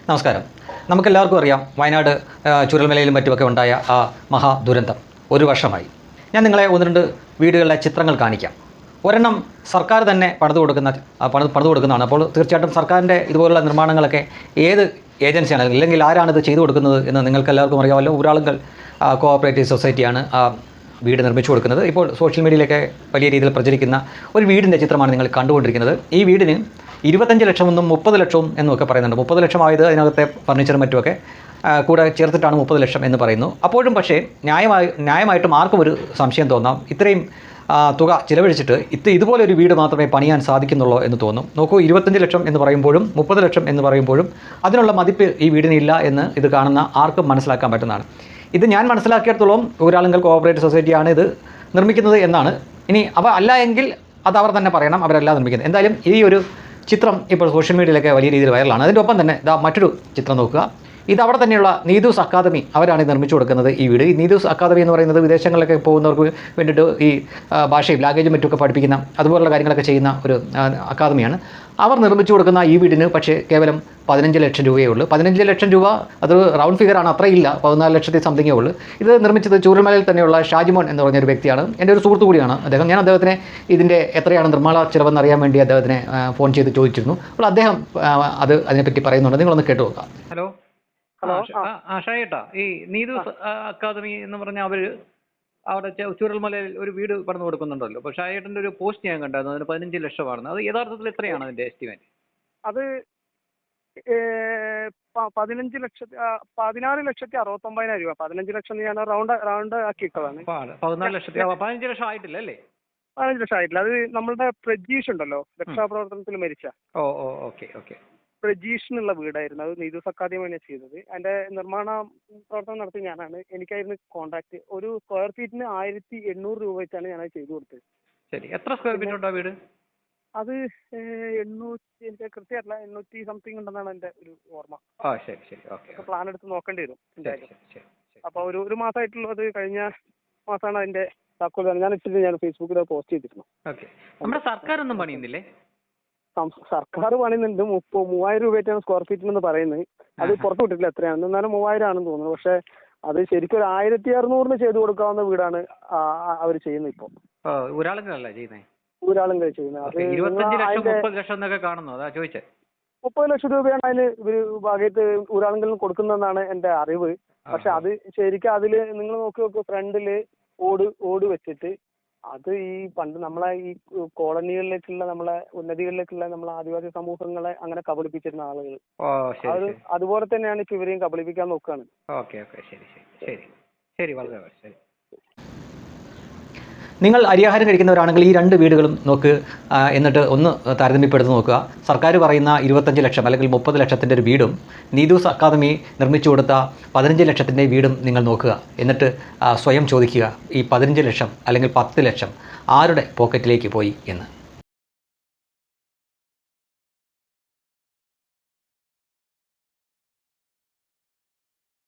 നമസ്കാരം. നമുക്കെല്ലാവർക്കും അറിയാം വയനാട് ചുരൽമലയിലും മറ്റുമൊക്കെ ഉണ്ടായ ആ മഹാദുരന്തം ഒരു വർഷമായി. ഞാൻ നിങ്ങളെ ഒന്ന് രണ്ട് വീടുകളിലെ ചിത്രങ്ങൾ കാണിക്കാം. ഒരെണ്ണം സർക്കാർ തന്നെ പണിതു കൊടുക്കുന്നതാണ്. അപ്പോൾ തീർച്ചയായിട്ടും സർക്കാരിൻ്റെ ഇതുപോലുള്ള നിർമ്മാണങ്ങളൊക്കെ ഏത് ഏജൻസിയാണ് അല്ലെങ്കിൽ ആരാണിത് ചെയ്തു കൊടുക്കുന്നത് എന്ന് നിങ്ങൾക്ക് എല്ലാവർക്കും അറിയാമല്ലോ. ഊരാളുങ്കൽ കോഓപ്പറേറ്റീവ് സൊസൈറ്റിയാണ് ആ വീട് നിർമ്മിച്ചു കൊടുക്കുന്നത്. ഇപ്പോൾ സോഷ്യൽ മീഡിയയിലൊക്കെ വലിയ രീതിയിൽ പ്രചരിക്കുന്ന ഒരു വീടിൻ്റെ ചിത്രമാണ് നിങ്ങൾ കണ്ടുകൊണ്ടിരിക്കുന്നത്. ഈ വീടിന് 25 ലക്ഷമെന്നും 30 ലക്ഷവും എന്നൊക്കെ പറയുന്നുണ്ട്. 30 ലക്ഷം ആയത് അതിനകത്തെ ഫർണിച്ചറും മറ്റുമൊക്കെ കൂടെ ചേർത്തിട്ടാണ് 30 ലക്ഷം എന്ന് പറയുന്നു. അപ്പോഴും പക്ഷേ ന്യായമായിട്ടും ആർക്കും ഒരു സംശയം തോന്നാം, ഇത്രയും തുക ചിലവഴിച്ചിട്ട് ഇതുപോലെ ഒരു വീട് മാത്രമേ പണിയാൻ സാധിക്കുന്നുള്ളൂ എന്ന് തോന്നും. നോക്കൂ, 25 ലക്ഷം എന്ന് പറയുമ്പോഴും 30 ലക്ഷം എന്ന് പറയുമ്പോഴും അതിനുള്ള മതിപ്പ് ഈ വീടിനില്ല എന്ന് ഇത് കാണുന്ന ആർക്കും മനസ്സിലാക്കാൻ പറ്റുന്നതാണ്. ഇത് ഞാൻ മനസ്സിലാക്കിയിടത്തോളം ഊരാളുങ്കൽ കോഓപ്പറേറ്റീവ് സൊസൈറ്റിയാണ് ഇത് നിർമ്മിക്കുന്നത് എന്നാണ്. ഇനി അല്ല എങ്കിൽ അത് അവർ തന്നെ പറയണം, അവരല്ല നിർമ്മിക്കുന്നത്. എന്തായാലും ഈ ഒരു ചിത്രം ഇപ്പോൾ സോഷ്യൽ മീഡിയയിലൊക്കെ വലിയ രീതിയിൽ വൈറലാണ്. അതിൻ്റെ ഒപ്പം തന്നെ മറ്റൊരു ചിത്രം നോക്കുക. ഇത് അവിടെ തന്നെയുള്ള നീതൂസ് അക്കാദമി, അവരാണ് നിർമ്മിച്ചു കൊടുക്കുന്നത് ഈ വീട്. ഈ നീതൂസ് അക്കാദമി എന്ന് പറയുന്നത് വിദേശങ്ങളിലൊക്കെ പോകുന്നവർക്ക് വേണ്ടിയിട്ട് ഈ ഭാഷയും ലാംഗ്വേജും മറ്റുമൊക്കെ പഠിപ്പിക്കുന്ന അതുപോലുള്ള കാര്യങ്ങളൊക്കെ ചെയ്യുന്ന ഒരു അക്കാദമിയാണ്. അവർ നിർമ്മിച്ചു കൊടുക്കുന്ന ഈ വീടിന് പക്ഷേ കേവലം 15 ലക്ഷം രൂപയേ ഉള്ളൂ. 15 ലക്ഷം രൂപ അത് റൗണ്ട് ഫിഗറാണ്, അത്രയില്ല, 14 ലക്ഷത്തി സംതിങ്ങേ ഉള്ളൂ. ഇത് നിർമ്മിച്ചത് ചൂരൽമലയിൽ തന്നെയുള്ള ഷാജിമോൻ എന്ന് പറഞ്ഞൊരു വ്യക്തിയാണ്. എൻ്റെ ഒരു സുഹൃത്തു കൂടിയാണ് അദ്ദേഹം. ഞാൻ അദ്ദേഹത്തിനെ ഇതിൻ്റെ എത്രയാണ് നിർമ്മാണ ചിലവെന്ന് അറിയാൻ വേണ്ടി അദ്ദേഹത്തിനെ ഫോൺ ചെയ്ത് ചോദിച്ചിരുന്നു. അപ്പോൾ അദ്ദേഹം അതിനെപ്പറ്റി പറയുന്നുണ്ട്. നിങ്ങളൊന്ന് കേട്ടു നോക്കാം. ഹലോ ഷായേട്ടാ, ഈ നീതൂസ് അക്കാദമി എന്ന് പറഞ്ഞ അവര് അവിടെ ചൂരൽമലയിൽ ഒരു വീട് പണിത് കൊടുക്കുന്നുണ്ടല്ലോ. അപ്പോൾ ഷായേട്ടൻ്റെ ഒരു പോസ്റ്റ് ഞാൻ കണ്ടായിരുന്നു, അതിന് 15 ലക്ഷമാണെന്ന്. അത് യഥാർത്ഥത്തിൽ എത്രയാണ് അതിന്റെ എസ്റ്റിമേറ്റ്? അത് 16,69,000 രൂപ. 15 ലക്ഷം ഞാൻ റൗണ്ട് ആക്കിയിട്ടതാണ്. 14 ലക്ഷത്തി 15 ലക്ഷം ആയിട്ടില്ല അല്ലേ? 15 ലക്ഷം ആയിട്ടില്ല. അത് നമ്മളുടെ പ്രജീഷ് ഉണ്ടല്ലോ, രക്ഷാപ്രവർത്തനത്തിൽ മരിച്ച ഓക്കെ പ്രജീഷ് എന്നുള്ള വീടായിരുന്നു. അത് നീതൂസ് അക്കാദമിയാണ് ചെയ്തത്. അതിന്റെ നിർമ്മാണ പ്രവർത്തനം നടത്തി ഞാനാണ്. എനിക്കായിരുന്നു കോൺട്രാക്ട്. ഒരു സ്ക്വയർ ഫീറ്റിന് 1,800 രൂപ വെച്ചാണ് ഞാൻ ചെയ്തു കൊടുത്തത്. ശരി, എത്ര സ്ക്വയർ ഫീറ്റ് ഉണ്ടോ വീട്? അത് 800, എനിക്ക് കൃത്യമായിട്ടില്ല, 800 സംതിങ് ഉണ്ടെന്നാണ് എന്റെ ഒരു ഓർമ്മ. ശരി ഓക്കെ. പ്ലാൻ എടുത്ത് നോക്കേണ്ടി വരും എന്തായാലും. അപ്പൊ ഒരു മാസമായിട്ടുള്ളത്, കഴിഞ്ഞ മാസമാണ് അതിന്റെ താക്കോൽ. ഞാൻ ഫേസ്ബുക്കിൽ പോസ്റ്റ് ചെയ്തിരുന്നു. നമ്മുടെ സർക്കാർ ഒന്നും പണിയുന്നില്ലേ? സർക്കാർ പണിയുന്നുണ്ട്. 3,000 രൂപയായിട്ടാണ് സ്ക്വയർ ഫീറ്റിനെന്ന് പറയുന്നത്. അത് പുറത്തു വിട്ടിട്ടില്ല എത്രയാണെന്ന്. എന്നാലും 3,000 ആണെന്ന് തോന്നുന്നു. പക്ഷെ അത് ശരിക്കും ഒരു 1,600 ചെയ്ത് കൊടുക്കാവുന്ന വീടാണ് അവർ ചെയ്യുന്നത് ഇപ്പോൾ. ഒരാളെങ്കിലല്ല ചെയ്യുന്നത്? ഒരാളെങ്കിലും ചെയ്യുന്നത്. അത് 25 ലക്ഷം 30 ലക്ഷം എന്നൊക്കെ കാണുന്നു, അതാ ചോദിച്ചേ. 30 ലക്ഷം രൂപയാണ് അതിന് ഭാഗത്ത് ഒരാളെങ്കിലും കൊടുക്കുന്നതെന്നാണ് എന്റെ അറിവ്. പക്ഷെ അത് ശരിക്കും അതില് നിങ്ങൾ നോക്കി ഫ്രണ്ടില് ഓട് വെച്ചിട്ട് അത് ഈ പണ്ട് നമ്മളെ ഈ കോളനികളിലേക്കുള്ള നമ്മളെ ഉന്നതികളിലേക്കുള്ള നമ്മളെ ആദിവാസി സമൂഹങ്ങളെ അങ്ങനെ കബളിപ്പിച്ചിരുന്ന ആളുകൾ, അതുപോലെ തന്നെയാണ് ഇപ്പൊ ഇവരെയും കബളിപ്പിക്കാൻ നോക്കുകയാണ്. ശരി വളരെ ശരി. നിങ്ങൾ അരിയാഹാരം കഴിക്കുന്നവരാണെങ്കിൽ ഈ രണ്ട് വീടുകളും നോക്ക്, എന്നിട്ട് ഒന്ന് താരതമ്യപ്പെടുത്തി നോക്കുക. സർക്കാർ പറയുന്ന 25 ലക്ഷം അല്ലെങ്കിൽ 30 ലക്ഷത്തിൻ്റെ ഒരു വീടും നീതൂസ് അക്കാദമി നിർമ്മിച്ചു കൊടുത്ത 15 ലക്ഷത്തിൻ്റെ വീടും നിങ്ങൾ നോക്കുക. എന്നിട്ട് സ്വയം ചോദിക്കുക, ഈ 15 ലക്ഷം അല്ലെങ്കിൽ 10 ലക്ഷം ആരുടെ പോക്കറ്റിലേക്ക് പോയി എന്ന്.